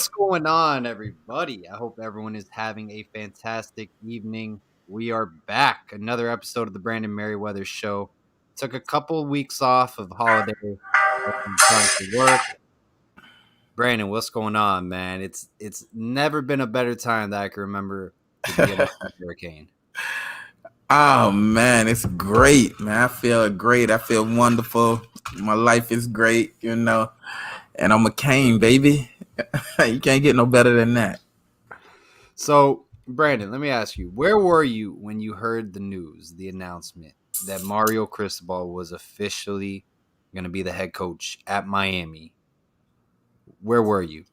What's going on, everybody? I hope everyone is having a fantastic evening. We are back. Another episode of the Brandon Merriweather Show. Took a couple of weeks off of holiday, time to work. Brandon, what's going on, man? It's never been a better time that I can remember to be alive in a hurricane. Oh man, it's great, man. I feel great. I feel wonderful. My life is great, and I'm a Kane, baby. You can't get no better than that. So, Brandon, let me ask you, where were you when you heard the news, the announcement that Mario Cristobal was officially going to be the head coach at Miami? Where were you?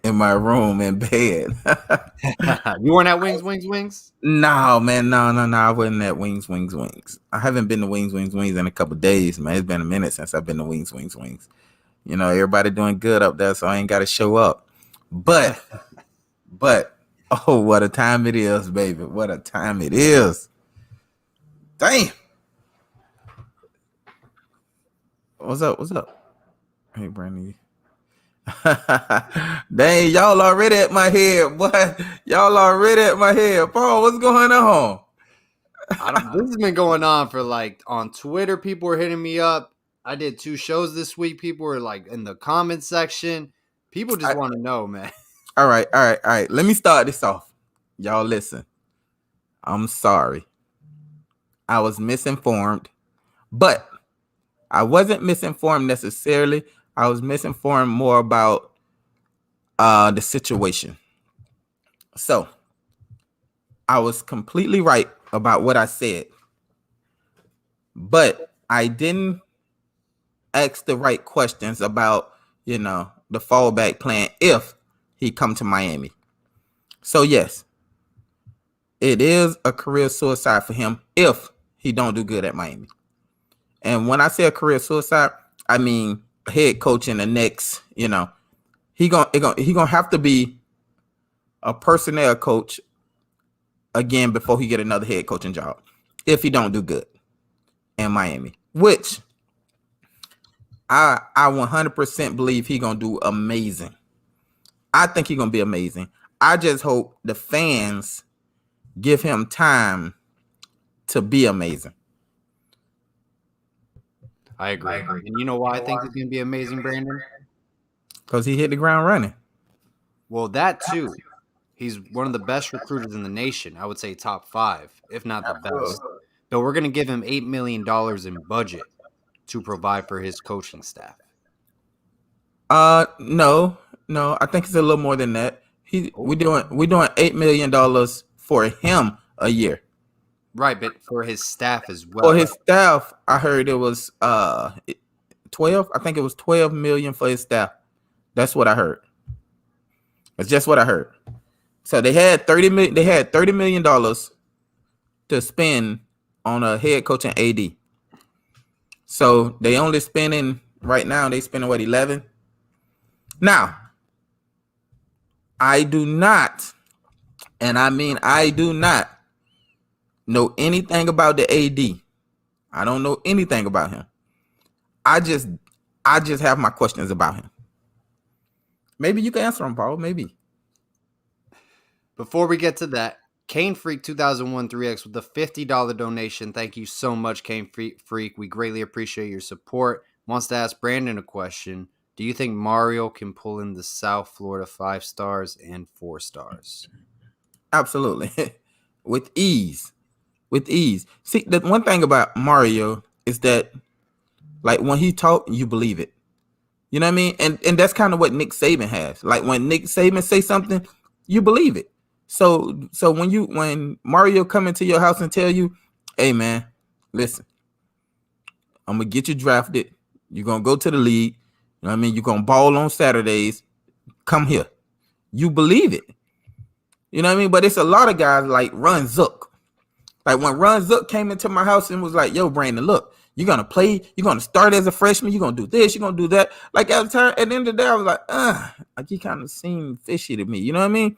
In my room in bed. You weren't at Wings? No, man, no. I wasn't at Wings. I haven't been to Wings in a couple of days, man. It's been a minute since I've been to Wings. Everybody doing good up there, so I ain't got to show up. But, oh, what a time it is, baby. What a time it is. Damn. What's up? Hey, Brandy. Dang, y'all already at my head, boy. Y'all already at my head. Paul, what's going on? This has been going on for on Twitter. People were hitting me up. I did 2 shows this week. People were in the comment section. People just want to know, man. All right. Let me start this off. Y'all listen. I'm sorry. I was misinformed, but I wasn't misinformed necessarily. I was misinformed more about the situation. So I was completely right about what I said, but I didn't ask the right questions about, the fallback plan if he come to Miami. So yes, it is a career suicide for him if he don't do good at Miami. And when I say a career suicide, I mean head coach in the next, he gonna have to be a personnel coach again before he get another head coaching job if he don't do good in Miami, which I 100% believe he gonna do amazing. I think he gonna be amazing. I just hope the fans give him time to be amazing. I agree. And you know why I think he's going to be amazing, Brandon? Because he hit the ground running. Well, that too. He's one of the best recruiters in the nation. I would say top 5, if not the best. But we're going to give him $8 million in budget to provide for his coaching staff. No. I think it's a little more than that. We're doing $8 million for him a year. Right, but for his staff as well. For his staff, I heard it was 12. I think it was 12 million for his staff. That's what I heard. That's just what I heard. So they had $30 million. They had $30 million to spend on a head coach and AD. So they only spending right now. They spending what, 11? Now, I do not, and I mean I do not know anything about the AD. I don't know anything about him. I just have my questions about him. Maybe you can answer them, Paul. Maybe. Before we get to that, Kane Freak 2001 3X with a $50 donation. Thank you so much, Kane Freak. We greatly appreciate your support. Wants to ask Brandon a question. Do you think Mario can pull in the South Florida 5 stars and 4 stars? Absolutely. With ease. See, the one thing about Mario is that, when he talk, you believe it. You know what I mean? And that's kind of what Nick Saban has. When Nick Saban say something, you believe it. So when Mario come into your house and tell you, hey man, listen, I'm gonna get you drafted. You're gonna go to the league. You know what I mean? You're gonna ball on Saturdays. Come here. You believe it. You know what I mean? But it's a lot of guys like Ron Zook. When Ron Zook came into my house and was like, yo, Brandon, look, you're going to play. You're going to start as a freshman. You're going to do this. You're going to do that. At the end of the day, I was like, he kind of seemed fishy to me. You know what I mean?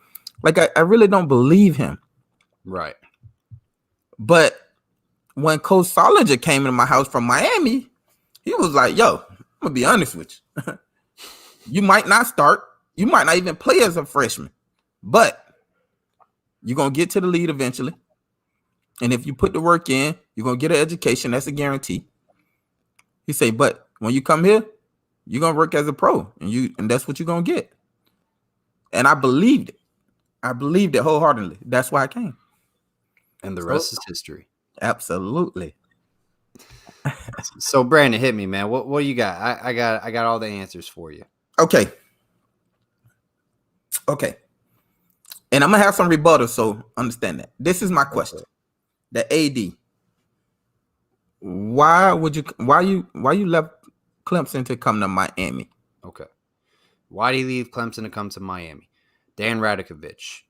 I really don't believe him. Right. But when Coach Solinger came into my house from Miami, he was like, yo, I'm going to be honest with you. You might not start. You might not even play as a freshman, but you're gonna get to the lead eventually. And if you put the work in, you're gonna get an education. That's a guarantee. He say, but when you come here, you're gonna work as a pro, and that's what you're gonna get. And I believed it. I believed it wholeheartedly. That's why I came. And the So rest is history. absolutely. So Brandon, hit me, man. What do you got? I got all the answers for you. Okay. Okay. And I'm gonna have some rebuttals, so understand that. This is my question. Okay. The AD. Why you left Clemson to come to Miami? Okay. Why did he leave Clemson to come to Miami? Dan Radakovich.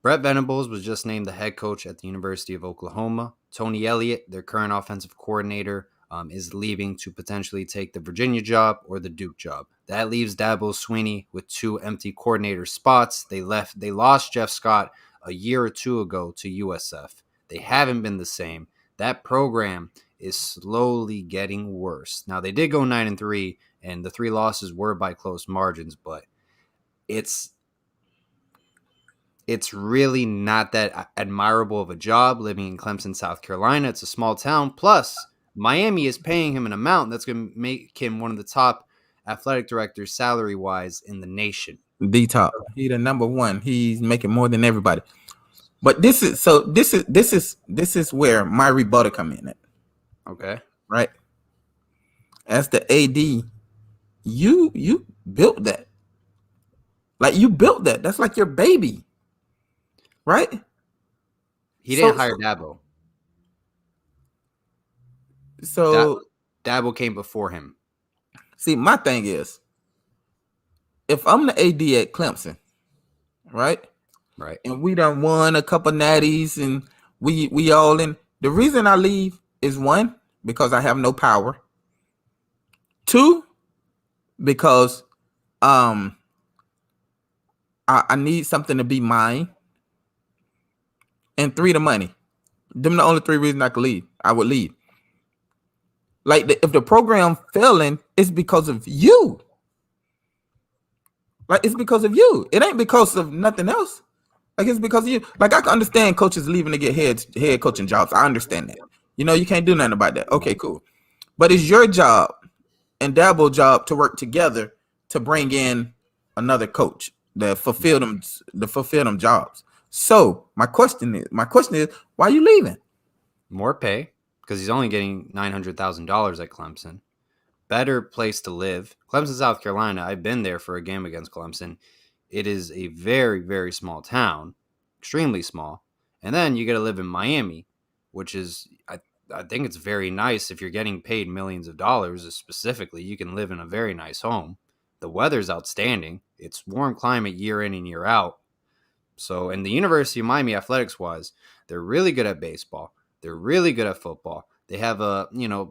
Brett Venables was just named the head coach at the University of Oklahoma. Tony Elliott, their current offensive coordinator, is leaving to potentially take the Virginia job or the Duke job. That leaves Dabo Swinney with 2 empty coordinator spots. They lost Jeff Scott a year or 2 ago to USF. They haven't been the same. That program is slowly getting worse. Now they did go 9-3, and the 3 losses were by close margins, but it's really not that admirable of a job living in Clemson, South Carolina. It's a small town. Plus, Miami is paying him an amount that's going to make him one of the top athletic directors salary-wise in the nation. The top. He the number one. He's making more than everybody. But this is where my rebuttal come in at. Okay. Right? As the AD, you built that. Like you built that. That's like your baby. Right? He didn't hire Dabo. So Dabo came before him. See, my thing is, if I'm the AD at Clemson, right? Right. And we done won a couple natties and we all in. The reason I leave is 1, because I have no power. 2, because I need something to be mine. And 3, the money. Them the only 3 reasons I would leave. Like if the program failing, it's because of you. Like it's because of you. It ain't because of nothing else. Like it's because of you. Like I can understand coaches leaving to get head coaching jobs. I understand that. You can't do nothing about that. Okay, cool. But it's your job and Dabo's job to work together to bring in another coach that fulfill them jobs. So my question is, why are you leaving? More pay, because he's only getting $900,000 at Clemson. Better place to live. Clemson, South Carolina. I've been there for a game against Clemson. It is a very, very small town, extremely small. And then you got to live in Miami, which is, I think it's very nice if you're getting paid millions of dollars. Specifically, you can live in a very nice home. The weather's outstanding. It's warm climate year in and year out. So, in the University of Miami, athletics-wise, they're really good at baseball. They're really good at football. They have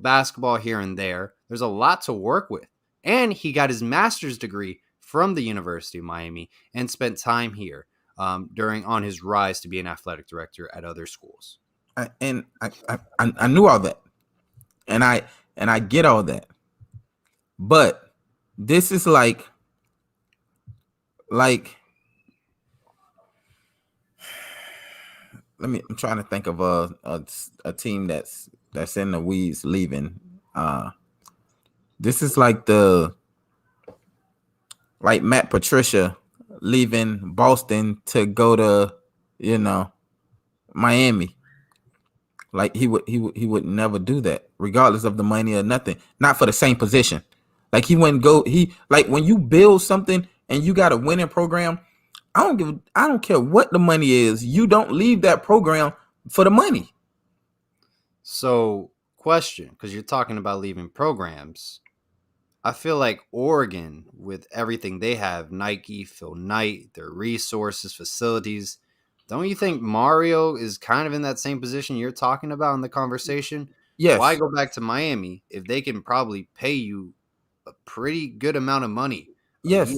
basketball here and there. There's a lot to work with. And he got his master's degree from the University of Miami and spent time here on his rise to be an athletic director at other schools. I knew all that, and I get all that, but this is like I'm trying to think of a team that's in the weeds leaving. This is like Matt Patricia leaving Boston to go to Miami. Like he would never do that, regardless of the money or nothing. Not for the same position. Like he wouldn't go. When you build something and you got a winning program, I don't care what the money is. You don't leave that program for the money. So, question, because you're talking about leaving programs. I feel like Oregon, with everything they have, Nike, Phil Knight, their resources, facilities, don't you think Mario is kind of in that same position you're talking about in the conversation? Yes. Why go back to Miami if they can probably pay you a pretty good amount of money? Yes.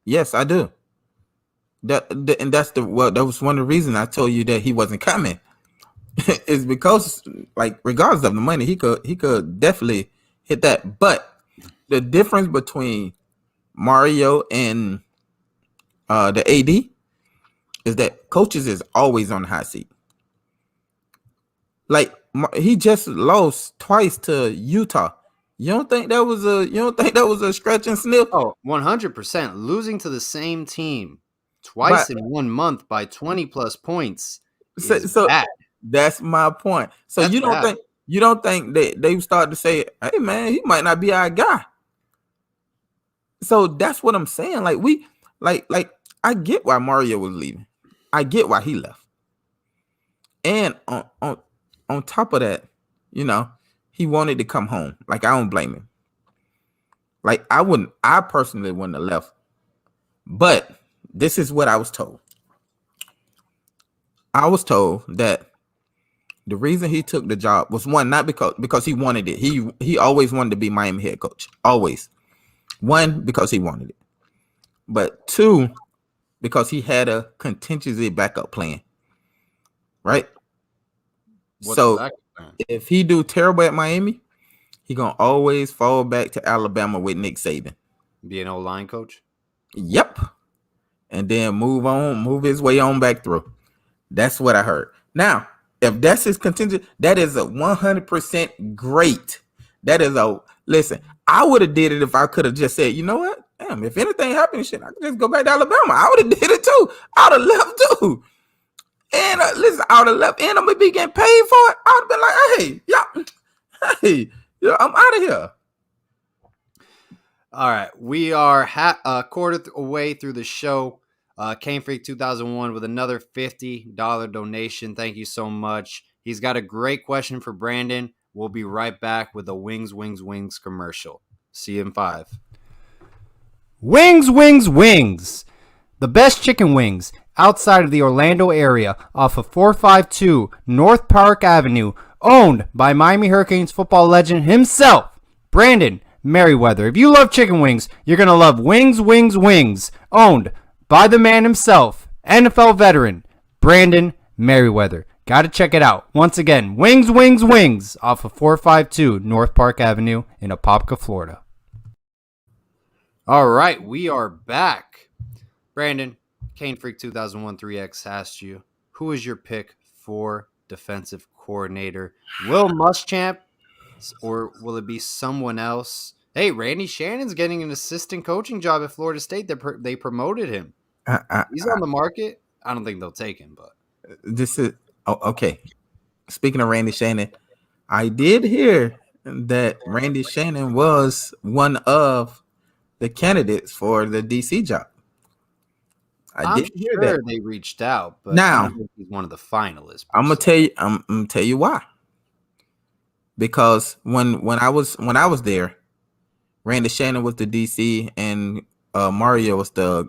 Yes, I do. That was one of the reasons I told you that he wasn't coming. Is because regardless of the money, he could definitely hit that. But the difference between Mario and the AD is that coaches is always on the hot seat. Like he just lost twice to Utah. You don't think that was a stretch and sniff? Oh, 100%. Losing to the same team twice But in 1 month by 20 plus points so, is so bad. that's my point. So That's you don't bad. think you don't think that they start to say, "Hey man, he might not be our guy." So that's what I'm saying. Like I get why Mario was leaving. I get why he left. And on top of that, you know, he wanted to come home. Like I don't blame him. Like I personally wouldn't have left. But this is what I was told. I was told that the reason he took the job was one, not because he wanted it. He always wanted to be Miami head coach. Always. One, because he wanted it. But two, because he had a contingency backup plan. Right? What's the So backup plan? if he do terrible at Miami, he gonna always fall back to Alabama with Nick Saban. Be an O-line coach? Yep. And then move his way on back through. That's what I heard. Now, if that's his contingent, that is a 100% great. That is a listen. I would have did it if I could have just said, you know what? Damn, if anything happened, shit, I could just go back to Alabama. I would have did it too. I would have left too. And listen, I would have left, and I'm gonna be getting paid for it. I would have been like, hey, yeah, I'm out of here. All right. We are a quarter away through the show. Cane Freak 2001 with another $50 donation. Thank you so much. He's got a great question for Brandon. We'll be right back with a Wings, Wings, Wings commercial. See you in 5. Wings, Wings, Wings. The best chicken wings outside of the Orlando area off of 452 North Park Avenue, owned by Miami Hurricanes football legend himself, Brandon Merriweather. If you love chicken wings, you're going to love Wings, Wings, Wings, owned by the man himself, NFL veteran, Brandon Merriweather. Got to check it out. Once again, Wings, Wings, Wings off of 452 North Park Avenue in Apopka, Florida. All right, we are back. Brandon, Cane Freak 2001 3X asked you, who is your pick for defensive coordinator? Will Muschamp, or will it be someone else? Hey, Randy Shannon's getting an assistant coaching job at Florida State. They promoted him. He's on the market. I don't think they'll take him, but This is okay. Speaking of Randy Shannon, I did hear that Randy Shannon was one of the candidates for the DC job. I'm did hear sure that. they reached out, but I Now, don't think he's one of the finalists. I'm gonna tell you why. Because when I was there, Randy Shannon was the DC and Mario was the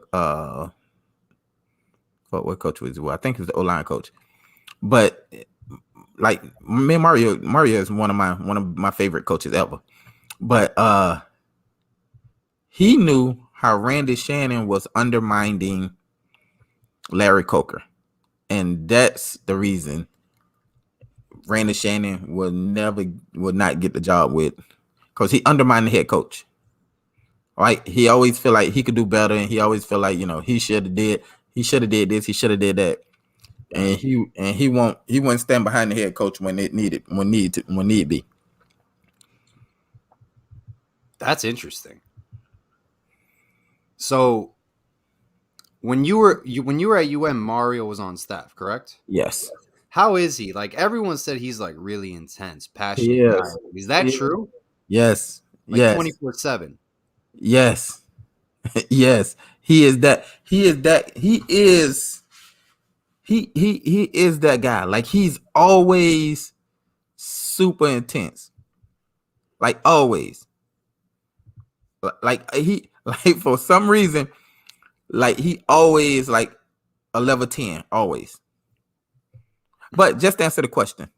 what coach was he? Well, I think he was the O-line coach. But like me and Mario is one of my favorite coaches ever. But he knew how Randy Shannon was undermining Larry Coker. And that's the reason Randy Shannon would not get the job with, because he undermined the head coach. Right? He always feel like he could do better, and he always feel like, he should have did this, he should have did that. And he won't stand behind the head coach when need be. That's interesting. So when you were at UM, Mario was on staff, correct? Yes. How is he? Like, everyone said he's like really intense, passionate He guy. is. Is that true? Yes. Like Yes. 24/7. Yes. Yes. He is that. He is that. He is that guy. Like, he's always super intense. Like, always. Like for some reason, like he always like a level 10, always. But just to answer the question.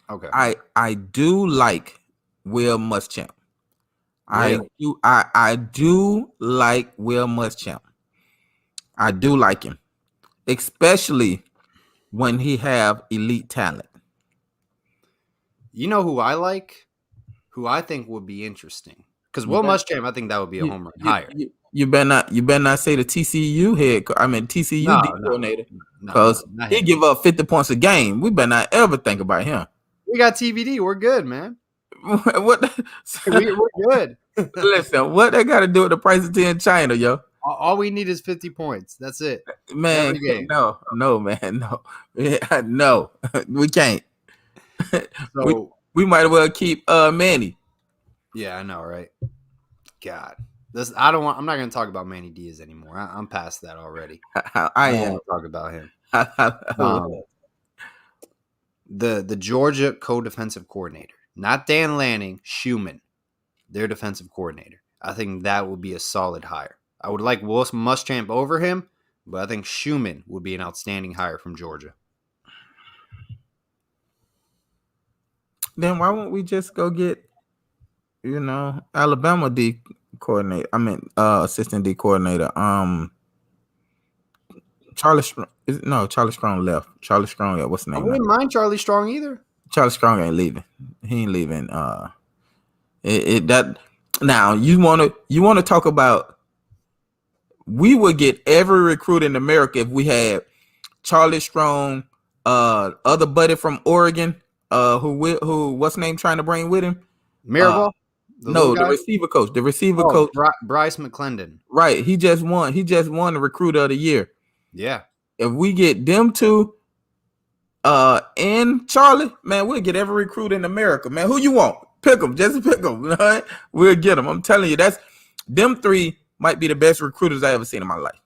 Okay. I do like Will Muschamp. Really? I do like Will Muschamp. I do like him, especially when he have elite talent. You know who I like? Who I think would be interesting? Because You Will better Muschamp, I think that would be a you home run you higher. you, you better not say the TCU TCU No, D no, coordinator, no, because not he him. give up 50 points a game. We better not ever think about him. We got TVD. We're good, man. What? We're good. Listen, what they got to do with the price of tea in China, yo? All we need is 50 points. That's it. Man, Every game. no, man, no, yeah, no, we can't. we So we might as well keep Manny. yeah, I know, right? God, this I don't want. I'm not going to talk about Manny Diaz anymore. I'm past that already. I I don't am. want to talk about him. Um, the Georgia co-defensive coordinator, not Dan Lanning, Schumann, their defensive coordinator. I think that would be a solid hire. I would like Will Muschamp over him, but I think Schumann would be an outstanding hire from Georgia. Then why won't we just go get, Alabama D coordinator? Assistant D coordinator. Charlie Strong left. Charlie Strong, yeah, what's the I name now? wouldn't mind Charlie Strong either. Charlie Strong ain't leaving. He ain't leaving. That now you wanna talk about, we would get every recruit in America if we had Charlie Strong, other buddy from Oregon, who what's name trying to bring with him? Uh, Mirabal, the little no, the guy. receiver coach. The receiver Oh, coach. Bryce McClendon. Right. He just won. He just won the recruiter of the year. Yeah. If we get them two, and Charlie, man, we'll get every recruit in America, man. Who you want? Pick them. Just pick them. Right? We'll get them. I'm telling you, them three might be the best recruiters I ever seen in my life.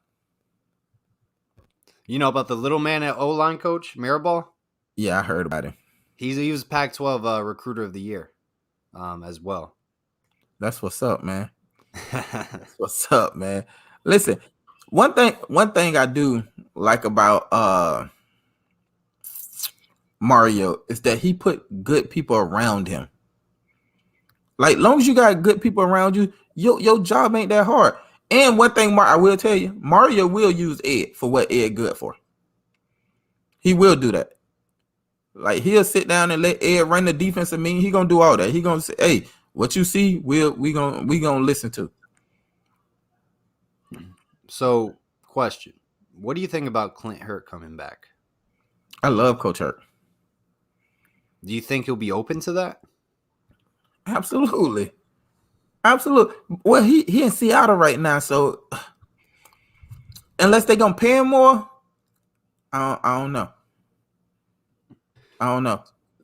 You know about the little man at O-line coach, Mirabal? Yeah, I heard about him. He was Pac-12 recruiter of the year, as well. That's what's up, man. That's what's up, man. Listen, one thing I do like about Mario is that he put good people around him. Like, long as you got good people around you, your job ain't that hard. And one thing I will tell you, Mario will use Ed for what Ed good for. He will do that. Like, he'll sit down and let Ed run the defensive mean. He gonna do all that. He gonna say, "Hey, what you see, we gonna listen to." So, question: what do you think about Clint Hurt coming back? I love Coach Hurt. Do you think he'll be open to that? Absolutely. Well, he in Seattle right now, so unless they gonna pay him more, I don't know.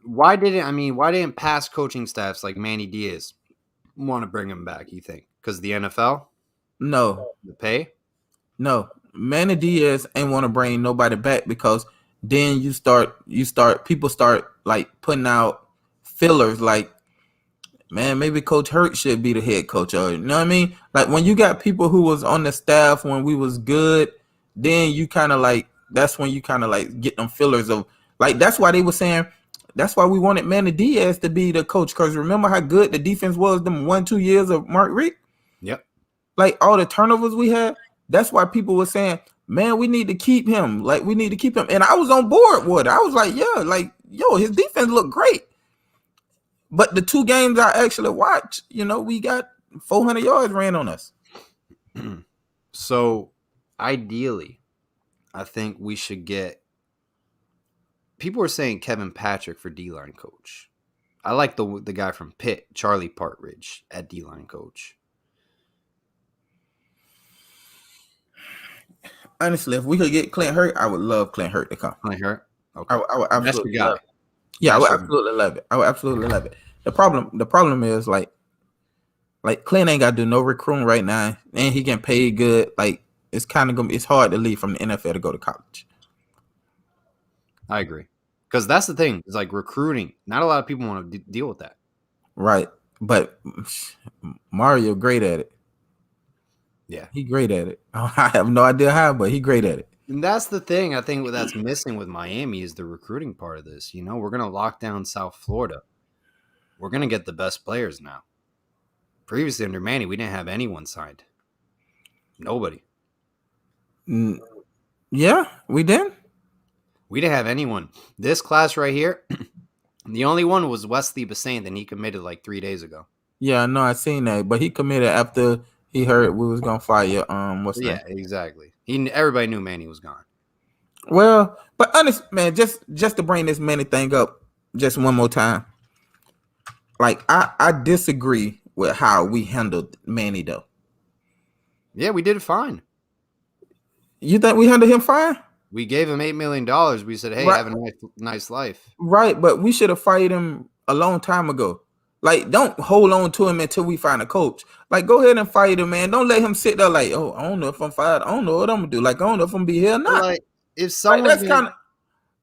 Why didn't past coaching staffs like Manny Diaz want to bring him back, you think? Because the NFL? No. The pay? No. Manny Diaz ain't want to bring nobody back, because then people start like putting out fillers like, man, maybe Coach Hurt should be the head coach. Or, you know what I mean? Like, when you got people who was on the staff when we was good, then you kind of like, that's when you kind of like get them fillers of, like, that's why they were saying, that's why we wanted Manny Diaz to be the coach. Because remember how good the defense was them 1-2 years of Mark Richt? Yep. Like, all the turnovers we had, that's why people were saying, man, we need to keep him. Like, we need to keep him. And I was on board with it. I was like, yeah, like, yo, his defense looked great. But the 2 games I actually watched, we got 400 yards ran on us. So, ideally, I think we should get. People are saying Kevin Patrick for D-line coach. I like the guy from Pitt, Charlie Partridge, at D-line coach. Honestly, if we could get Clint Hurt, I would love Clint Hurt to come. Clint Hurt? Okay. I would absolutely love it. Yeah, I would absolutely love it. I would absolutely love it. The problem is like Clint ain't got to do no recruiting right now, and he getting paid good. Like, it's kind of it's hard to leave from the NFL to go to college. I agree, because that's the thing. It's like recruiting. Not a lot of people want to deal with that. Right, but Mario great at it. Yeah, he great at it. I have no idea how, but he great at it. And that's the thing I think that's missing with Miami is the recruiting part of this. We're going to lock down South Florida. We're going to get the best players now. Previously under Manny, we didn't have anyone signed. Nobody. Yeah, we didn't. We didn't have anyone. This class right here, the only one was Wesley Bassane, and he committed like 3 days ago. Yeah, I know. I seen that, but he committed after he heard we was gonna fire. What's the Yeah, name? exactly. Everybody knew Manny was gone. Well, but honest man, just to bring this Manny thing up, just one more time. Like I disagree with how we handled Manny though. Yeah, we did it fine. You think we handled him fine? We gave him $8 million. We said, "Hey, Right, have a nice life." right. But we should have fired him a long time ago. Like, don't hold on to him until we find a coach. Like, go ahead and fire him, man. Don't let him sit there like, oh, I don't know if I'm fired. I don't know what I'm gonna do. Like, I don't know if I'm gonna be here or But not. like, if Like, someone's that's gonna, kind of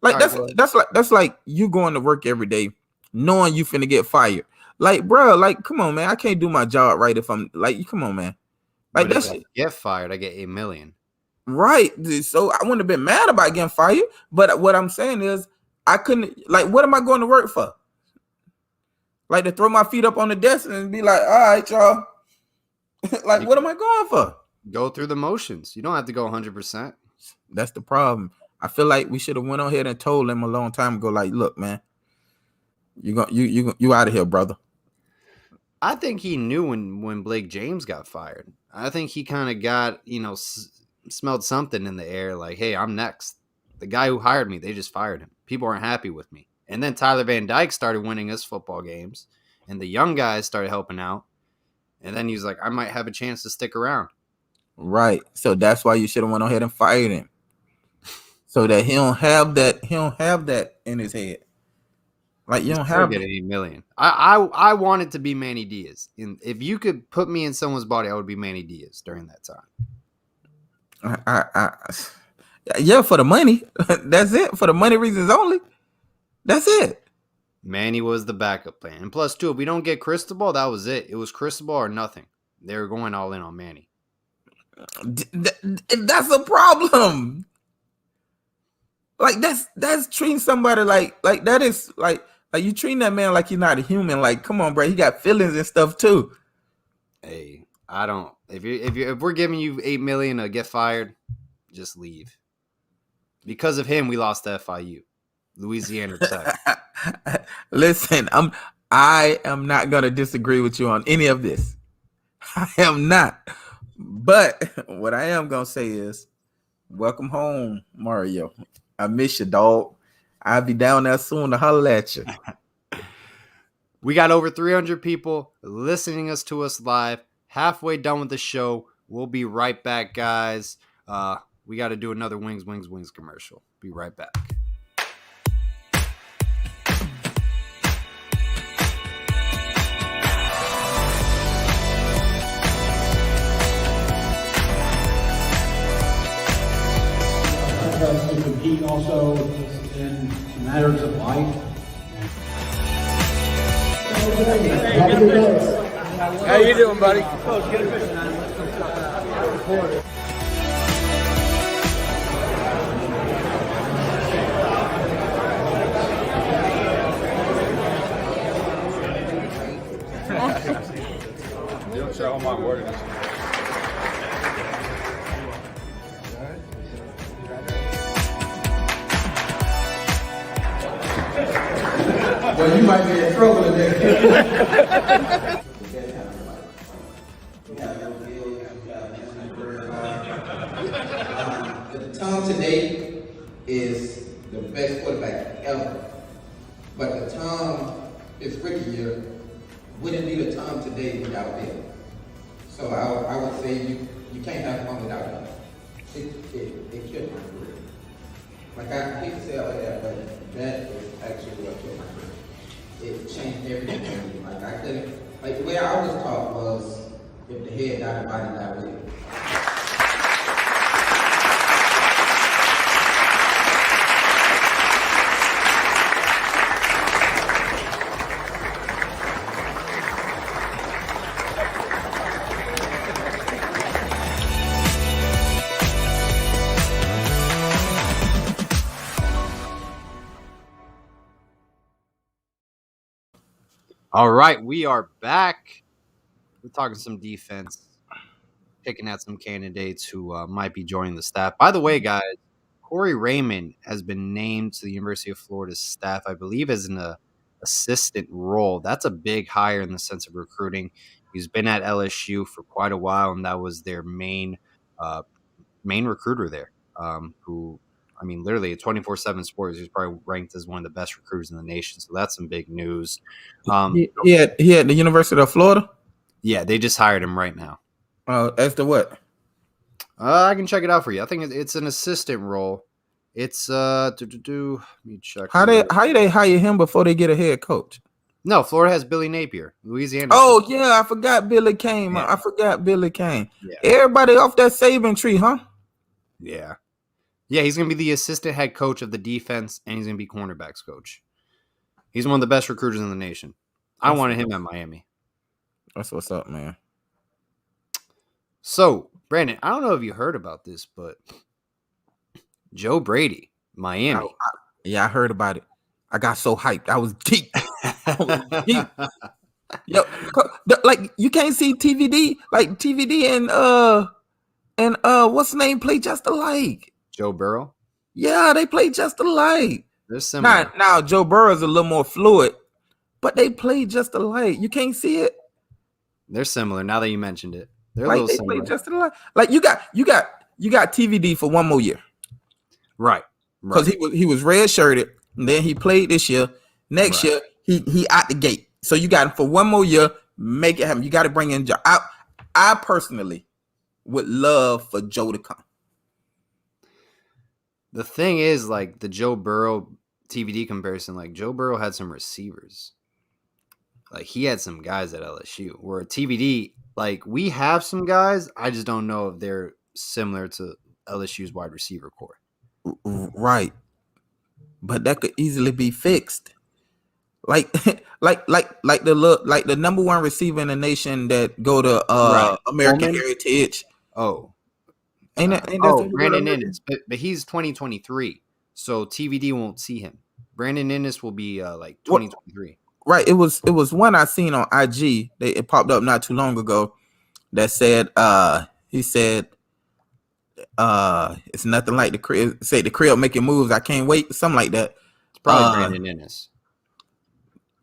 like all right, go ahead. that's like you going to work every day knowing you finna get fired. Like, bro, like, come on, man. I can't do my job right if I'm like, come on, man. Like, But if that's I get fired, I get $8 million. right. So I wouldn't have been mad about getting fired. But what I'm saying is, I couldn't. Like, what am I going to work for? Like to throw my feet up on the desk and be like, all right, y'all. Like, You what am I going for? go through the motions. You don't have to go 100%. That's the problem. I feel like we should have went on ahead and told him a long time ago. Like, look, man, you out of here, brother. I think he knew when Blake James got fired. I think he kind of got, smelled something in the air like, hey, I'm next. The guy who hired me, they just fired him. People aren't happy with me. And then Tyler Van Dyke started winning us football games, and the young guys started helping out. And then he was like, I might have a chance to stick around. Right. So that's why you should have went on ahead and fired him. So that he don't have that in his head. Like you You don't still have get $8 million. I wanted to be Manny Diaz. And if you could put me in someone's body, I would be Manny Diaz during that time. yeah, for the money. That's it. For the money reasons only. That's it. Manny was the backup plan. And plus, two, if we don't get Cristobal, that was it. It was Cristobal or nothing. They were going all in on Manny. That's a problem. Like that's treating somebody like that is like you treating that man like he's not a human. Like, come on, bro. He got feelings and stuff too. Hey, I don't. If we're giving you $8 million to get fired, just leave. Because of him, we lost to FIU, Louisiana Tech. Listen, I am not gonna disagree with you on any of this. I am not. But what I am gonna say is, welcome home, Mario. I miss you, dog. I'll be down there soon to holler at you. We got over 300 people listening to us live. Halfway done with the show. We'll be right back, guys. We got to do another Wings, Wings, Wings commercial. Be right back. Us to compete also in matters of life. How you doing, buddy? You don't show my word. Well, you might be in trouble today. Tom today is the best quarterback ever. But the Tom, his rookie year, wouldn't be the Tom today without him. So I would say you can't have fun without him. It killed my career. Like I hate to say it like that, but that is actually what killed my career. It changed everything for me. Like I couldn't, like the way I was taught was if the head died, the body died with it. All right, we are back. We're talking some defense, picking at some candidates who might be joining the staff. By the way, guys, Corey Raymond has been named to the University of Florida's staff, I believe, as an assistant role. That's a big hire in the sense of recruiting. He's been at LSU for quite a while, and that was their main recruiter there. Who, I mean, literally at 24/7 Sports, he's probably ranked as one of the best recruiters in the nation. So that's some big news. He had the University of Florida. Yeah, they just hired him right now. As to what? I can check it out for you. I think it's an assistant role. It's let me check. How they hire him before they get a head coach? No, Florida has Billy Napier, Louisiana. Oh yeah, I forgot Billy Kane. Yeah. I forgot Billy Kane. Yeah. Everybody off that Saban tree, huh? Yeah. Yeah, he's gonna be the assistant head coach of the defense, and he's gonna be cornerbacks coach. He's one of the best recruiters in the nation. I wanted him at Miami. That's what's up, man. So, Brandon, I don't know if you heard about this, but Joe Brady, Miami. I heard about it. I got so hyped. I was deep. Yo, like you can't see TVD. Like TVD and what's the name play just alike. Joe Burrow. Yeah, they play just alike. They're similar. Now Joe Burrow's a little more fluid, but they play just alike. You can't see it. They're similar. Now that you mentioned it, they're like a little they similar. play just alike. Like you got TVD for one more year, Right? Because he was red shirted, and then he played this year. Next year he out the gate. So you got him for one more year. Make it happen. You got to bring in Joe. I personally would love for Joe to come. The thing is, like the Joe Burrow TVD comparison, like Joe Burrow had some receivers. Like he had some guys at LSU. Where TVD, like we have some guys, I just don't know if they're similar to LSU's wide receiver core. Right. But that could easily be fixed. Like the number one receiver in the nation that go to American Heritage. Oh. Ain't that Brandon Innes, but he's 2023, so TVD won't see him. Brandon Innes will be like 2023. Right. It was one I seen on IG. It popped up not too long ago that said he said it's nothing like the crib. Say the crib making moves. I can't wait. Something like that. It's probably Brandon Innes.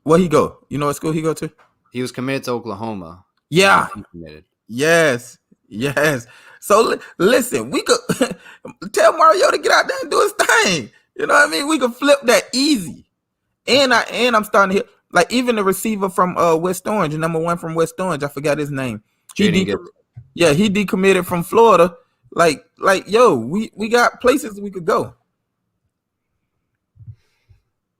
Where he go? You know what school he go to? He was committed to Oklahoma. Yeah. He committed. Yes. So listen, we could tell Mario to get out there and do his thing. You know what I mean? We could flip that easy. And I'm starting to hear like even the receiver from West Orange, the number one from West Orange, I forgot his name. He decommitted from Florida. Like yo, we got places we could go.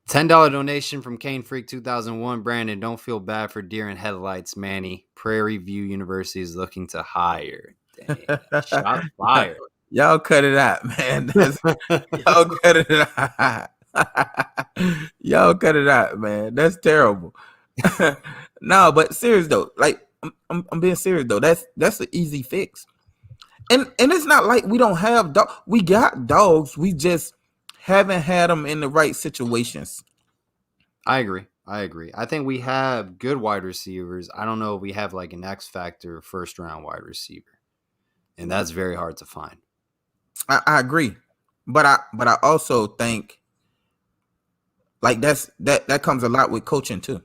$10 donation from Cane Freak 2001. Brandon, don't feel bad for deer in headlights, Manny. Prairie View University is looking to hire. Dang. Shot fired. Y'all cut it out, man. Y'all cut it out. Y'all cut it out, man. That's terrible. No, but serious though. Like I'm being serious though. That's an easy fix. And it's not like we don't have dogs. We got dogs. We just haven't had them in the right situations. I agree. I think we have good wide receivers. I don't know if we have like an X factor first round wide receiver, and that's very hard to find. I agree, but I also think like that comes a lot with coaching too.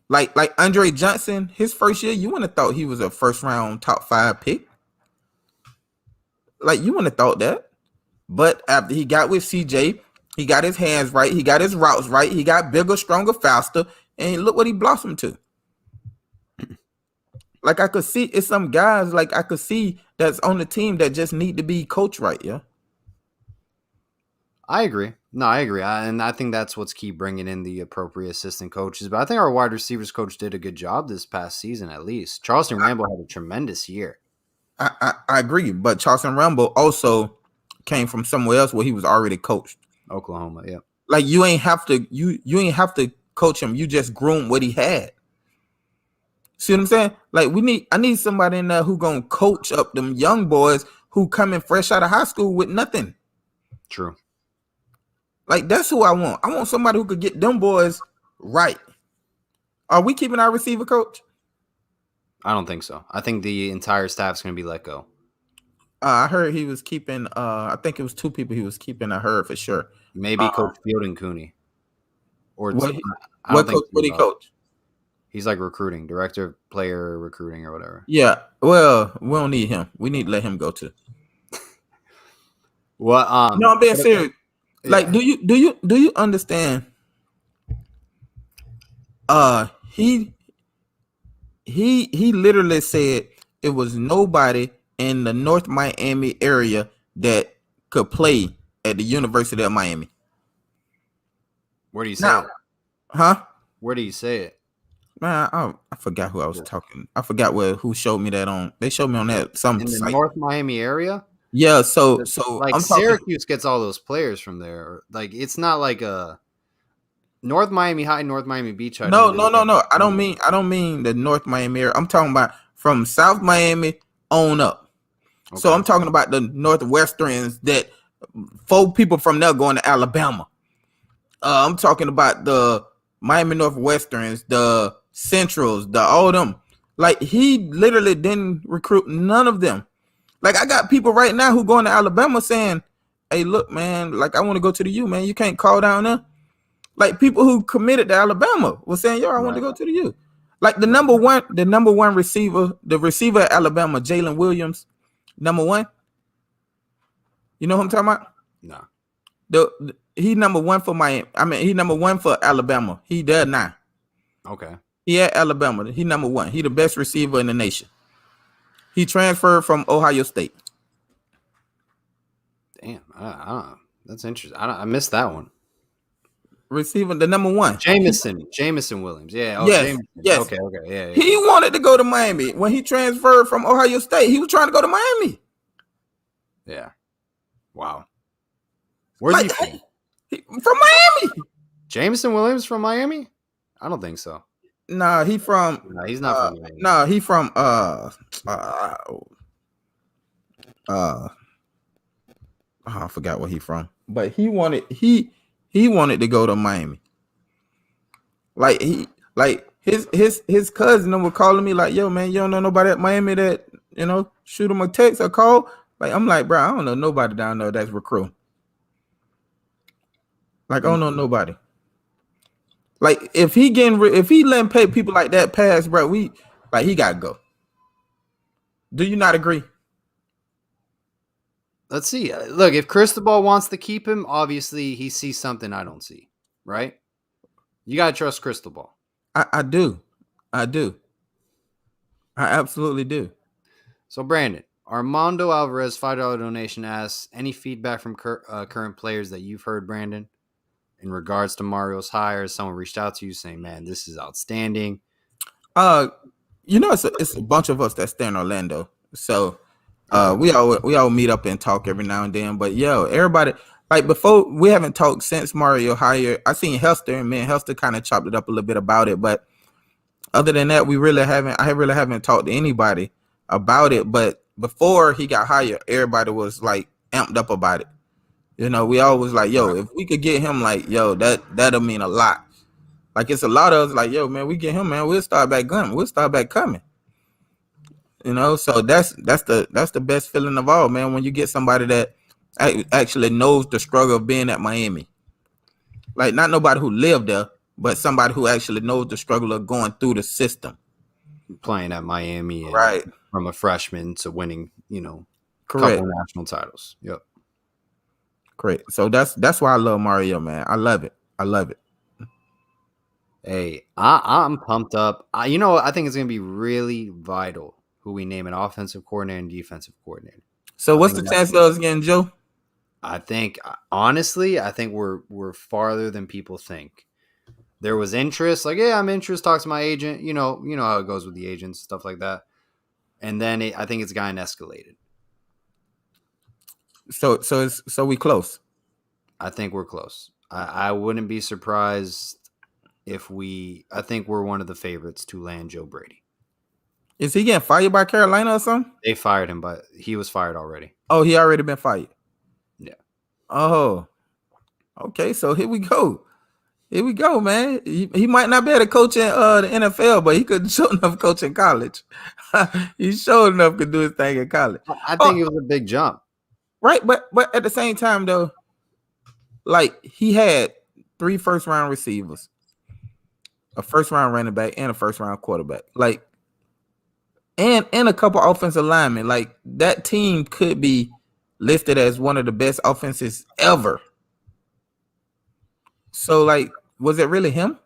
Like Andre Johnson, his first year, you wouldn't have thought he was a first round top 5 pick. Like you wouldn't have thought that. But after he got with CJ, he got his hands right, he got his routes right, he got bigger, stronger, faster, and look what he blossomed to. Like I could see it's some guys like I could see that's on the team that just need to be coached right, yeah. I agree. No, I agree. And I think that's what's key, bringing in the appropriate assistant coaches. But I think our wide receivers coach did a good job this past season, at least. Charleston Rambo had a tremendous year. I agree, but Charleston Rambo also came from somewhere else where he was already coached. Oklahoma, yeah. Like you ain't have to coach him. You just groom what he had. See what I'm saying? Like I need somebody in there who gonna coach up them young boys who coming fresh out of high school with nothing. True. Like that's who I want. I want somebody who could get them boys right. Are we keeping our receiver coach? I don't think so. I think the entire staff's going to be let go. I heard he was keeping. I think it was 2 people he was keeping. I heard for sure. Maybe Coach Field and Cooney. Or What I don't think coach? What he coach? he's like recruiting, director of player recruiting or whatever. Yeah. Well, we don't need him. We need to let him go too. Well, No, I'm being serious. Like, yeah. do you understand? He literally said it was nobody in the North Miami area that could play at the University of Miami. Where do you say Now, it? huh? Where do you say it? Man, I forgot who I was talking. I forgot who showed me that on. They showed me on that some In the site. North Miami area? Yeah, so Like I'm talking. Syracuse gets all those players from there. Like it's not like a North Miami High, North Miami Beach. I don't really get. No. I don't mean the North Miami area. I'm talking about from South Miami on up. So Okay. I'm talking about the Northwesterns that 4 people from there going to Alabama. I'm talking about the Miami Northwesterns, the Centrals, the all them. Like he literally didn't recruit none of them. Like I got people right now who going to Alabama saying, "Hey, look, man, like I want to go to the U, man. You can't call down there." Like people who committed to Alabama was saying, "Yo, I want to go to the U." Like the number one receiver, the receiver at Alabama, Jalen Williams, number 1. You know who I'm talking about? No. He number 1 for Miami. I mean, he number 1 for Alabama. He there now. Okay. He at Alabama. He number 1. He the best receiver in the nation. He transferred from Ohio State. Damn. I don't know. That's interesting. I missed that one. Receiver, the number 1. Jameson Williams. Yeah. Oh, Yes. Jameson. Yes. Okay. Yeah. He wanted to go to Miami when he transferred from Ohio State. He was trying to go to Miami. Yeah. Wow. Where's he from? From Miami. Jameson Williams from Miami? I don't think so. Nah, he from. No, he's not from Miami. No, he from. I forgot where he from, but he wanted to go to Miami. Like his cousin was calling me like, "Yo, man, you don't know nobody at Miami that shoot him a text or call." Like I'm like, bro, I don't know nobody down there that's recruiting. Like I don't know nobody. Like if he letting pay people like that pass, bro, he gotta go. Do you not agree? Let's see. Look, if Cristobal wants to keep him, obviously he sees something I don't see, right? You gotta trust Cristobal. I do. I absolutely do. So Brandon, Armando Alvarez, $5 donation asks, any feedback from current players that you've heard, Brandon, in regards to Mario's hire? Someone reached out to you saying, "Man, this is outstanding." It's a bunch of us that stay in Orlando, so we all meet up and talk every now and then. But everybody, like before, we haven't talked since Mario hired. I seen Hester, and me and Hester kind of chopped it up a little bit about it, but other than that, I really haven't talked to anybody about it. But before he got hired, everybody was like amped up about it. We always like, yo, if we could get him, like, yo, that'll mean a lot. Like it's a lot of us like, yo, man, we get him, man, we'll start back coming. So that's the best feeling of all, man, when you get somebody that actually knows the struggle of being at Miami. Like not nobody who lived there, but somebody who actually knows the struggle of going through the system. Playing at Miami, and right, from a freshman to winning, correct, couple national titles. Yep. Great. So that's why I love Mario, man. I love it. Hey, I'm pumped up. I think it's gonna be really vital who we name an offensive coordinator and defensive coordinator. So what's the chance of us getting Joe? I think honestly, we're farther than people think. There was interest, like, yeah, I'm interested. Talk to my agent. You know how it goes with the agents, stuff like that. And then I think it's gotten escalated. So we close. I think we're close. I wouldn't be surprised if I think we're one of the favorites to land Joe Brady. Is he getting fired by Carolina or something? They fired him, but he was fired already. Oh, he already been fired. Yeah. Oh, okay. So here we go. Man. He might not be able to coach in the NFL, but he could show enough coach in college. He showed enough to do his thing in college. I think it was a big jump. Right, but at the same time though, like he had 3 first-round receivers, a first-round running back, and a first-round quarterback. Like, and a couple offensive linemen. Like, that team could be listed as one of the best offenses ever. So, like, was it really him?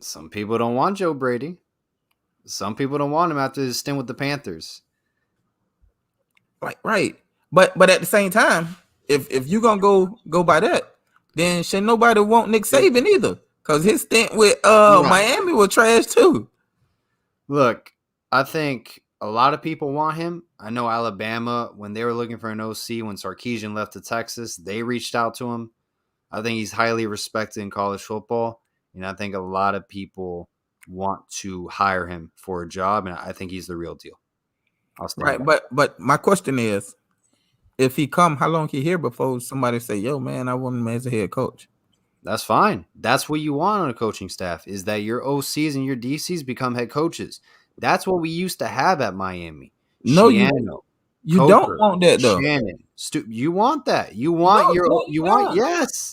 Some people don't want Joe Brady. Some people don't want him after his stint with the Panthers. Like, right. But at the same time, if you gonna go by that, then should nobody want Nick Saban either. Because his stint with Miami was trash too. Look, I think a lot of people want him. I know Alabama, when they were looking for an OC when Sarkisian left to Texas, they reached out to him. I think he's highly respected in college football, and I think a lot of people want to hire him for a job, and I think he's the real deal. I'll stand Right, but my question is, if he come, how long he here before somebody say, "Yo, man, I want him as a head coach"? That's fine. That's what you want on a coaching staff, is that your OCs and your DCs become head coaches. That's what we used to have at Miami. No, Shiano, you Coker, don't want that though. Shannon. You want that. You want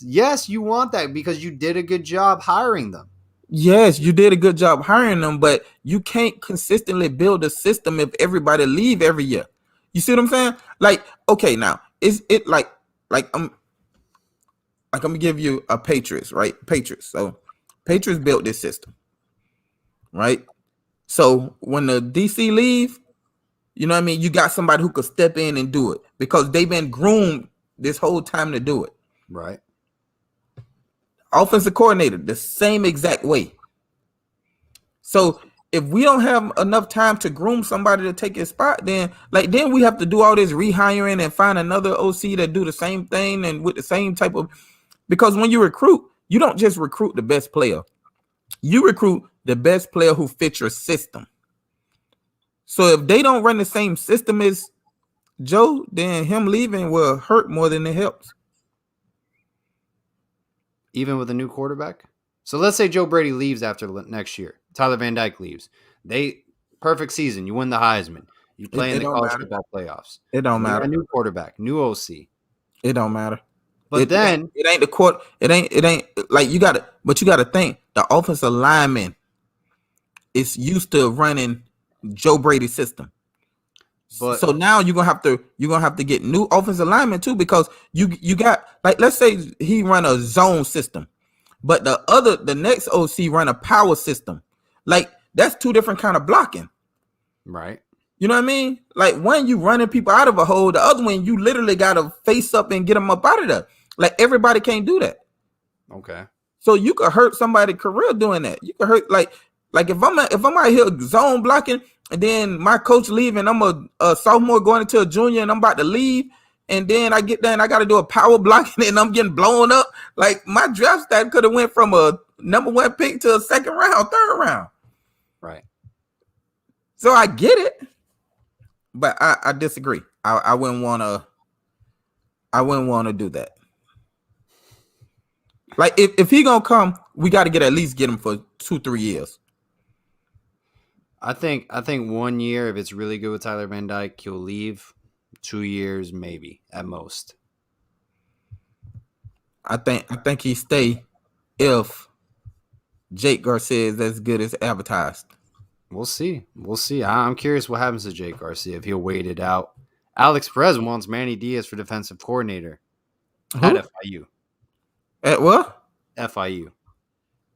yes, you want that because you did a good job hiring them. Yes, you did a good job hiring them, but you can't consistently build a system if everybody leave every year. You see what I'm saying? Like, okay, now is it like I'm gonna give you a Patriots, right? Patriots. So Patriots built this system, right? So when the DC leave, you know what I mean? You got somebody who could step in and do it because they've been groomed this whole time to do it. Right. Offensive coordinator, the same exact way. So if we don't have enough time to groom somebody to take his spot, then we have to do all this rehiring and find another OC that do the same thing and with the same type of, because when you recruit, you don't just recruit the best player. You recruit the best player who fits your system. So if they don't run the same system as Joe, then him leaving will hurt more than it helps. Even with a new quarterback? So let's say Joe Brady leaves after next year. Tyler Van Dyke leaves. Perfect season. You win the Heisman. You play in the college football playoffs. It don't matter. A new quarterback, new OC. It don't matter. But then it ain't the court. It ain't like you got to. But you got to think the offensive lineman is used to running Joe Brady's system. But, so now you're gonna have to get new offensive linemen too, because you got, like, let's say he run a zone system, but the next OC run a power system. Like, that's two different kind of blocking. Right. You know what I mean? Like, one, you running people out of a hole. The other one, you literally got to face up and get them up out of there. Like, everybody can't do that. Okay. So you could hurt somebody's career doing that. You could hurt, like if I'm out here zone blocking, and then my coach leaving, I'm a sophomore going into a junior, and I'm about to leave, and then I get there and I got to do a power blocking, and I'm getting blown up. Like, my draft stat could have went from a number 1 pick to a second round, third round. Right. So I get it, but I disagree. I wouldn't want to do that. Like, if he gonna come, we got to at least get him for 2-3 years. I think 1 year, if it's really good with Tyler Van Dyke, he'll leave. 2 years, maybe at most. I think he stay if Jake Garcia is as good as advertised. We'll see. I'm curious what happens to Jake Garcia, if he'll wait it out. Alex Perez wants Manny Diaz for defensive coordinator at FIU. At what? FIU.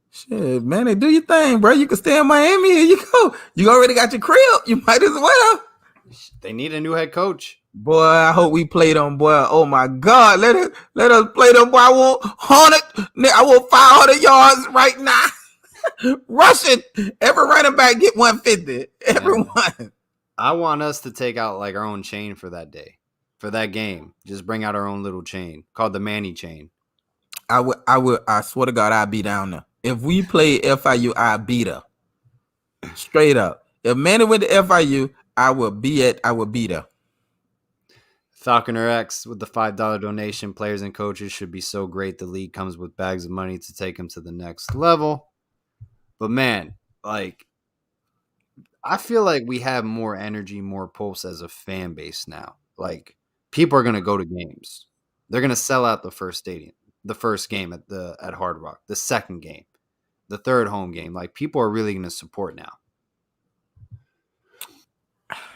Shit, Manny, do your thing, bro. You can stay in Miami. Here you go. You already got your crib. You might as well. They need a new head coach. Boy, I hope we play them, boy. Oh my God, let us play them, boy. I want 100. I want 500 yards right now. Rushing. Every running back get 150. Everyone. I want us to take out like our own chain for that day, for that game. Just bring out our own little chain called the Manny chain. I swear to God, I'll be down there. If we play FIU, I'll beat her. Straight up. If Manny went to FIU, I will be there. Falconer X with the $5 donation. Players and coaches should be so great. The league comes with bags of money to take them to the next level. But man, like, I feel like we have more energy, more pulse as a fan base now. Like, people are going to go to games. They're going to sell out the first stadium. the first game at Hard Rock, the second game, the third home game. Like, people are really going to support now.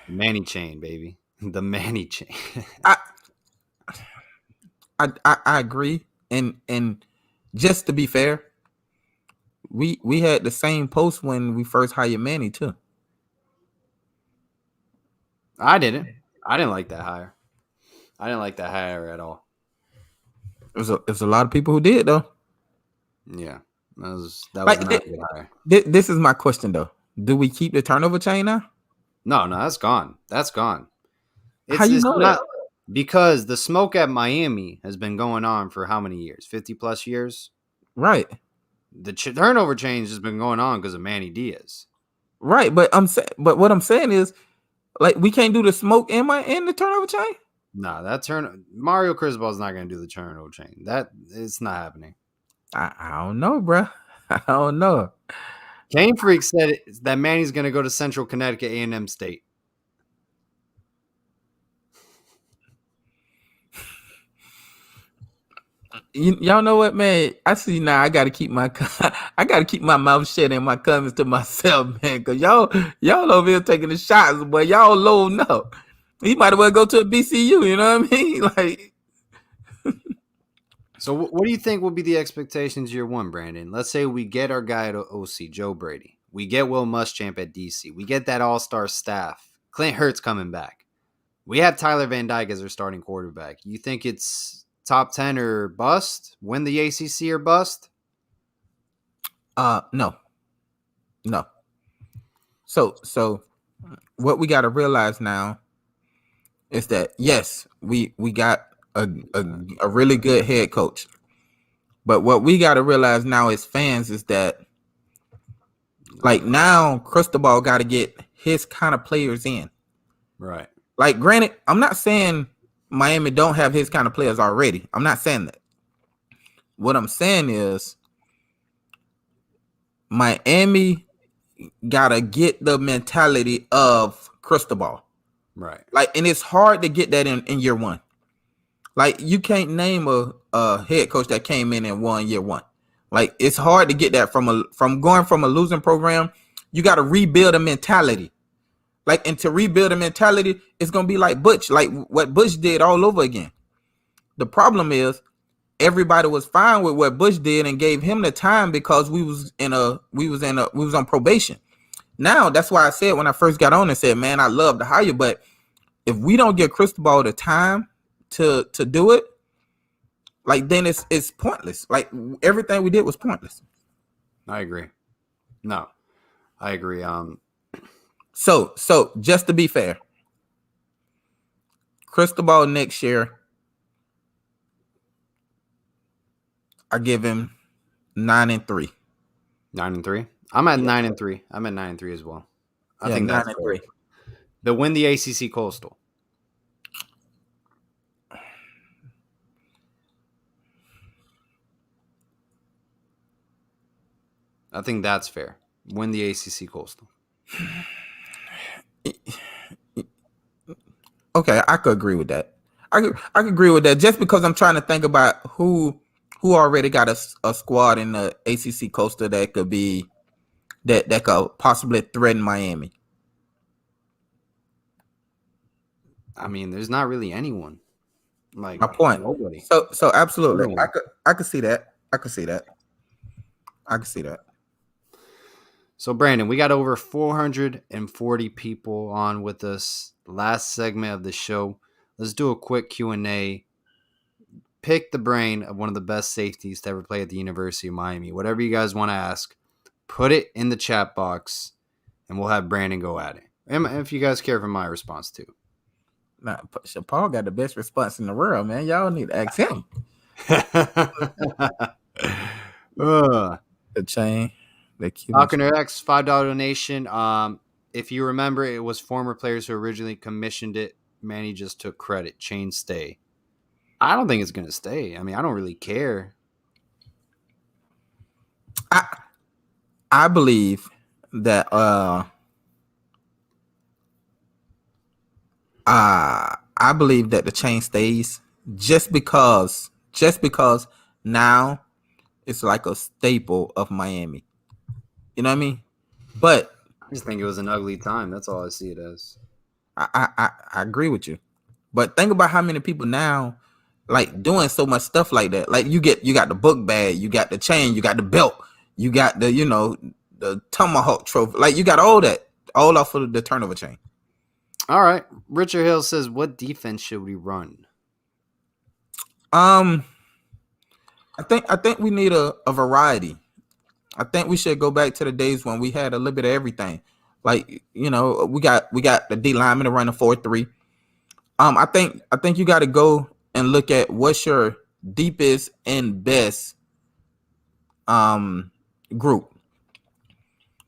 Manny chain, baby. The Manny chain. I agree, and just to be fair, we had the same post when we first hired Manny too. I didn't like that hire. I didn't like that hire at all. There's a lot of people who did though. Yeah, that was not Like, a good hire. This is my question though: do we keep the turnover chain now? No, that's gone. That's gone. How you know that? Because the smoke at Miami has been going on for how many years? 50 plus years? Right. The turnover change has been going on because of Manny Diaz. Right, but what I'm saying is, like, we can't do the smoke in the turnover chain. Nah, Mario Cristobal is not going to do the turnover chain. It's not happening. I don't know, bro. I don't know. Kane Freak said that Manny's going to go to Central Connecticut A&M State. Y'all know what, man? I see now. I gotta keep my mouth shut and my comments to myself, man. Cause y'all over here taking the shots, but y'all loading up. He might as well go to a BCU. You know what I mean? Like, so what do you think will be the expectations year one, Brandon? Let's say we get our guy at OC, Joe Brady. We get Will Muschamp at DC. We get that all-star staff. Clint Hurts coming back. We have Tyler Van Dyke as our starting quarterback. You think it's top 10 or bust? Win the ACC or bust? no. So what we got to realize now is that, yes, we got a really good head coach, but what we got to realize now as fans is that, like, now Cristobal got to get his kind of players in. Right. Like, granted, I'm not saying Miami don't have his kind of players already. I'm not saying that. What I'm saying is Miami gotta get the mentality of Cristobal. Right. Like, and it's hard to get that in year one. Like, you can't name a head coach that came in and won year one. Like, it's hard to get that from going from a losing program. You got to rebuild a mentality. Like, and to rebuild a mentality, it's going to be like Butch, like what Butch did all over again. The problem is everybody was fine with what Butch did and gave him the time because we was on probation. Now, that's why I said when I first got on and said, man, I love to hire, but if we don't give Cristobal the time to do it, like, then it's pointless. Like, everything we did was pointless. I agree. No, I agree. So just to be fair, Cristobal next year, I give him 9-3. 9-3. I'm at 9-3. I'm at 9-3 as well. I think that's 9-3. But win the ACC Coastal. I think that's fair. Win the ACC Coastal. Okay, I could agree with that. I could agree with that just because I'm trying to think about who already got a squad in the ACC Coastal that could be that could possibly threaten Miami. I mean, there's not really anyone. Like, my point. Nobody. So absolutely. Nobody. I could see that. I could see that. So, Brandon, we got over 440 people on with us. Last segment of the show. Let's do a quick Q&A. Pick the brain of one of the best safeties to ever play at the University of Miami. Whatever you guys want to ask, put it in the chat box, and we'll have Brandon go at it. And if you guys care for my response, too. Nah, Paul got the best response in the world, man. Y'all need to ask him. The chain. Falconer X, $5 donation. If you remember, it was former players who originally commissioned it. Manny just took credit. Chain stay. I don't think it's going to stay. I mean, I don't really care. I believe that I believe that the chain stays just because now it's like a staple of Miami. You know what I mean? But I just think it was an ugly time. That's all I see it as. I agree with you. But think about how many people now like doing so much stuff like that. Like you got the book bag, you got the chain, you got the belt, you got the the tomahawk trophy. Like you got all that, all off of the turnover chain. All right. Richard Hill says, what defense should we run? I think we need a variety. I think we should go back to the days when we had a little bit of everything. Like, we got the D lineman to run a 4-3. I think you got to go and look at what's your deepest and best group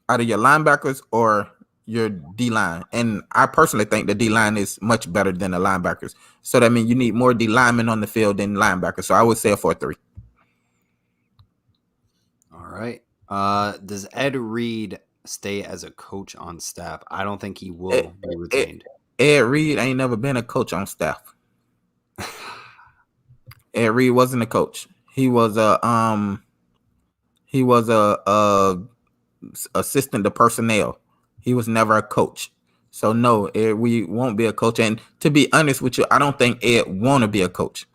out of your linebackers or your D line. And I personally think the D line is much better than the linebackers. So that means you need more D linemen on the field than linebackers. So I would say a 4-3. All right. Does Ed Reed stay as a coach on staff? I don't think he will be retained. Ed Reed ain't never been a coach on staff. Ed Reed wasn't a coach. He was a assistant to personnel. He was never a coach. So no, Ed Reed won't be a coach. And to be honest with you, I don't think Ed want to be a coach.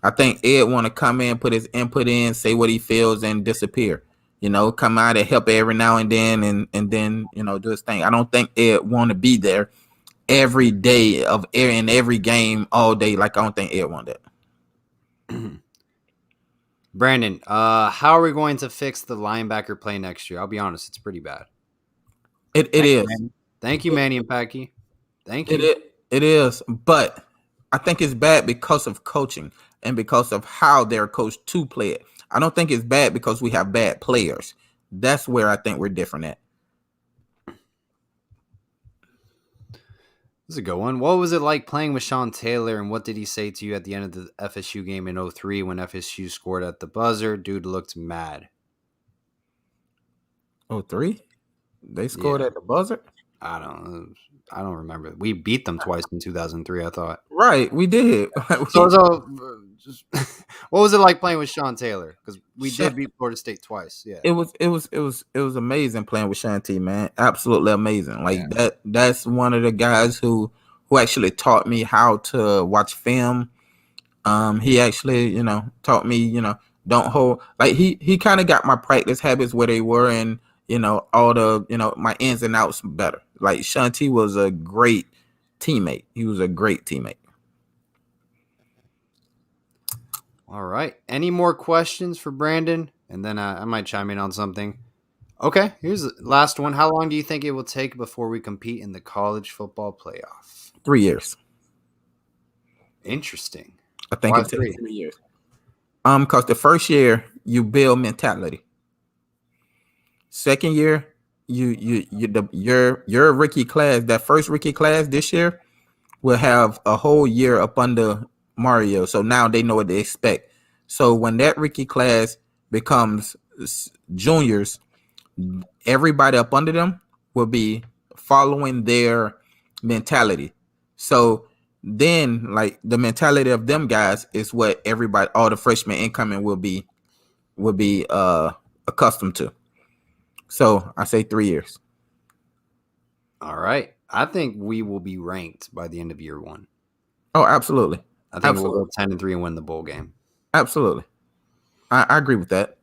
I think Ed want to come in, put his input in, say what he feels, and disappear. Come out and help every now and then, and then do his thing. I don't think Ed want to be there every day in every game all day. Like I don't think Ed want that. Brandon, how are we going to fix the linebacker play next year? I'll be honest, it's pretty bad. It is. Thank you, Manny and Packy. Thank you. It is, but I think it's bad because of coaching and because of how they're coached to play it. I don't think it's bad because we have bad players. That's where I think we're different at. This is a good one. What was it like playing with Sean Taylor, and what did he say to you at the end of the FSU game in 03 when FSU scored at the buzzer? Dude looked mad. 03? They scored at the buzzer? I don't remember. We beat them twice in 2003, I thought. Right, we did. What was it like playing with Sean Taylor? Because we did beat Florida State twice. Yeah, it was amazing playing with Sean T, man. Absolutely amazing. Like that's one of the guys who actually taught me how to watch film. He actually, taught me, don't hold, like he kind of got my practice habits where they were, and all the my ins and outs better. Like Sean T was a great teammate. He was a great teammate. All right. Any more questions for Brandon? And then I might chime in on something. Okay, here's the last one. How long do you think it will take before we compete in the college football playoff? 3 years. Interesting. I think it's 3 years. Because the first year you build mentality. Second year, your rookie class, that first rookie class this year, will have a whole year up under Mario. So now they know what to expect. So when that rookie class becomes juniors, everybody up under them will be following their mentality. So then, like, the mentality of them guys is what everybody, all the freshmen incoming will be accustomed to. So I say 3 years. All right. I think we will be ranked by the end of year one. Oh, absolutely. I think we'll go 10-3 and win the bowl game. Absolutely. I agree with that.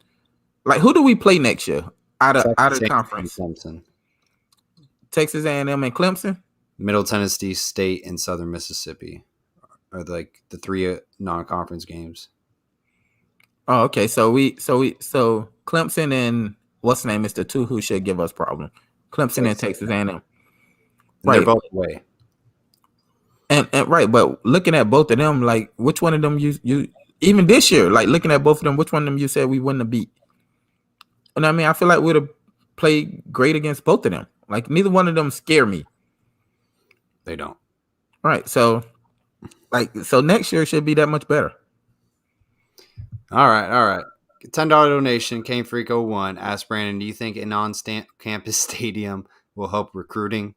Like, who do we play next year out of conference? Clemson. Texas A&M and Clemson? Middle Tennessee State and Southern Mississippi are like the three non-conference games. Oh, okay. So Clemson and what's the name is the two who should give us problem. Clemson and Texas A&M. Right. They're both away. And right, but looking at both of them, like which one of them you even this year, like looking at both of them, which one of them you said we wouldn't have beat? And I mean, I feel like we'd have played great against both of them. Like neither one of them scare me. They don't. Right. So next year should be that much better. All right. $10 donation. Kane Freako 1 asked Brandon, do you think a non-campus stadium will help recruiting?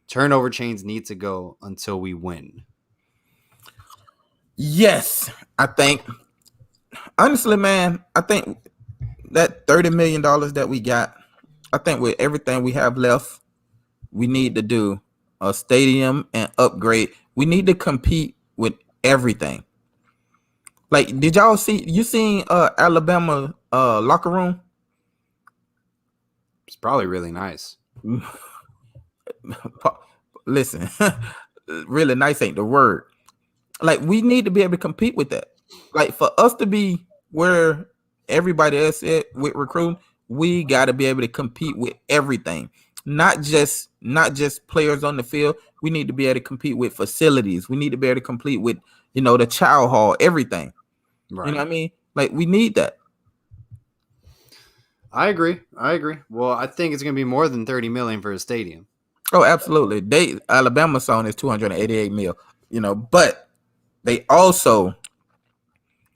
Turnover chains need to go until we win. Yes, I think Honestly, man, I think that $30 million that we got, I think with everything we have left, we need to do a stadium and upgrade. We need to compete with everything. Like, did y'all see? You seen Alabama locker room? It's probably really nice. Listen, really nice ain't the word. Like, we need to be able to compete with that. Like, for us to be where everybody else is with recruiting, we got to be able to compete with everything. Not just players on the field. We need to be able to compete with facilities. We need to be able to compete with, the chow hall, everything. Right. You know what I mean? Like, we need that. I agree. Well, I think it's going to be more than 30 million for a stadium. Oh, absolutely. Alabama's on is 288 mil. But they also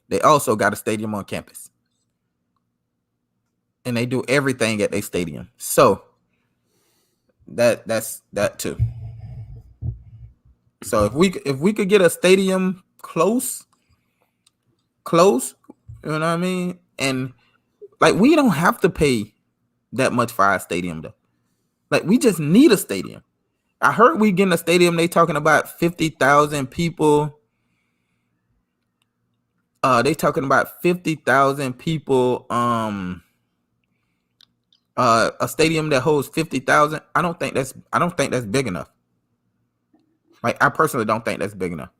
got a stadium on campus, and they do everything at their stadium. So that's that too. So if we could get a stadium close, you know what I mean, and like, we don't have to pay that much for our stadium though. Like, we just need a stadium. I heard we getting a stadium. They talking about 50,000 people. They talking about 50,000 people. A stadium that holds 50,000. I don't think that's big enough. Like, I personally don't think that's big enough.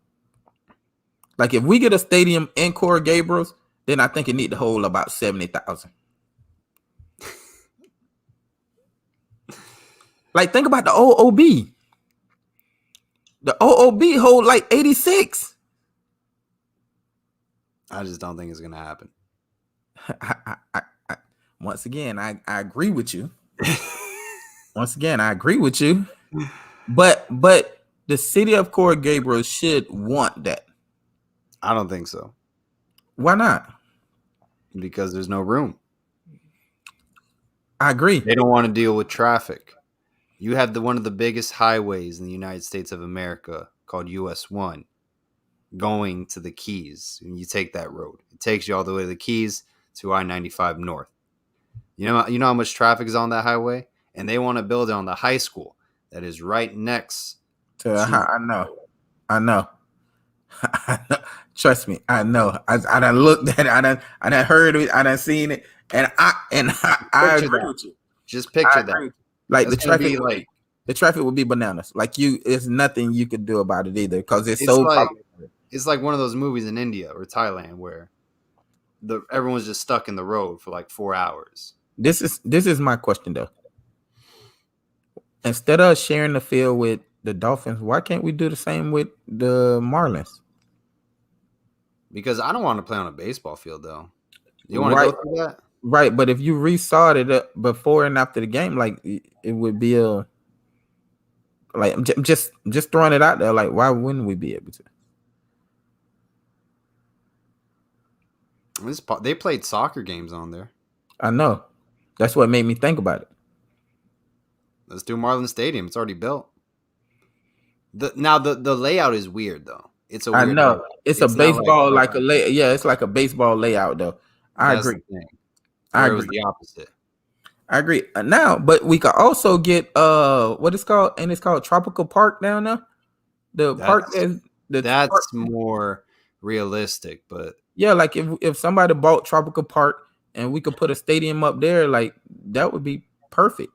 Like, if we get a stadium in Coral Gables, then I think it need to hold about 70,000. Like, think about the OOB. The OOB hold like 86. I just don't think it's going to happen. Once again, I agree with you. But the city of Coral Gables should want that. I don't think so. Why not? Because there's no room. I agree. They don't want to deal with traffic. You have one of the biggest highways in the United States of America called US 1 going to the Keys. When you take that road, it takes you all the way to the Keys to I-95 North. You know how much traffic is on that highway? And they want to build it on the high school that is right next to I know. Trust me, I know. I done looked at it. I done heard it. I done seen it, and I agree with you. Just picture that. Like, the traffic would be bananas. Like, it's nothing you could do about it either, because it's so. It's like one of those movies in India or Thailand where everyone's just stuck in the road for like 4 hours. This is my question though. Instead of sharing the field with the Dolphins, why can't we do the same with the Marlins? Because I don't want to play on a baseball field, though. You want to go through that? Right, but if you resawed it before and after the game, like, it would be I'm just throwing it out there. Like, why wouldn't we be able to? They played soccer games on there. I know. That's what made me think about it. Let's do Marlins Stadium. It's already built. Now the layout is weird though. It's a weird layout. It's a baseball it's like a baseball layout though. I agree. I agree. The opposite. I agree. Now, but we could also get what it's called, and it's called Tropical Park down there. That's more realistic, but yeah, like if somebody bought Tropical Park and we could put a stadium up there, like, that would be perfect.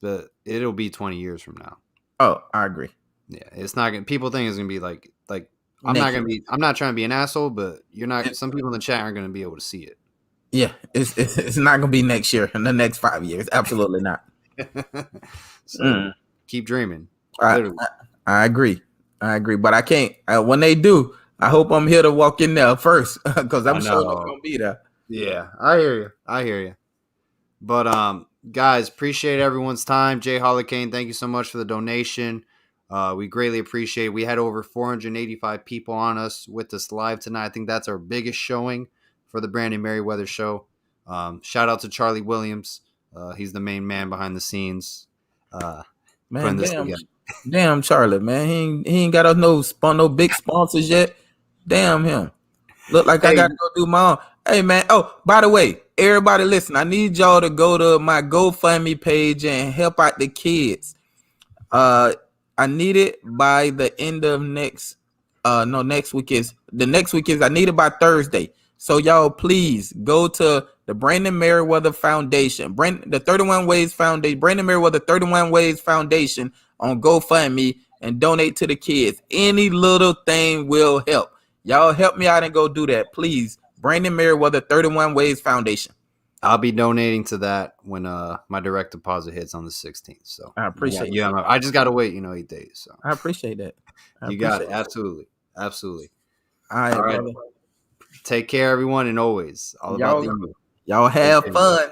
But it'll be 20 years from now. Oh, I agree. Yeah, it's not gonna. People think it's gonna be like I'm not trying to be an asshole, but you're not. Some people in the chat aren't gonna be able to see it. Yeah, it's not gonna be next year, in the next 5 years. Absolutely not. So keep dreaming. I agree. But I can't. When they do, I hope I'm here to walk in there first, because I'm sure I'm gonna be there. Yeah, I hear you. But guys, appreciate everyone's time. Jay Hollicane, thank you so much for the donation. We greatly appreciate it. We had over 485 people on us with us live tonight. I think that's our biggest showing for the Brandon Merriweather show. Shout out to Charlie Williams. He's the main man behind the scenes. Man, damn Charlie, man. He ain't got no big sponsors yet. Damn him. Look like I Hey, gotta go do my own. Hey man. Oh, by the way, everybody listen. I need y'all to go to my GoFundMe page and help out the kids. I need it by the end of next. No, next week is I need it by Thursday. So y'all please go to the Brandon Merriweather Foundation, the 31 Ways Foundation, Brandon Merriweather 31 Ways Foundation on GoFundMe and donate to the kids. Any little thing will help. Y'all help me out and go do that, please. Brandon Merriweather 31 Ways Foundation. I'll be donating to that when my direct deposit hits on the 16th. So I appreciate yeah, I just gotta wait, 8 days. So I appreciate that. you got it. Absolutely. Absolutely. All right, All right. brother. Take care, everyone, and always all about the Y'all have fun.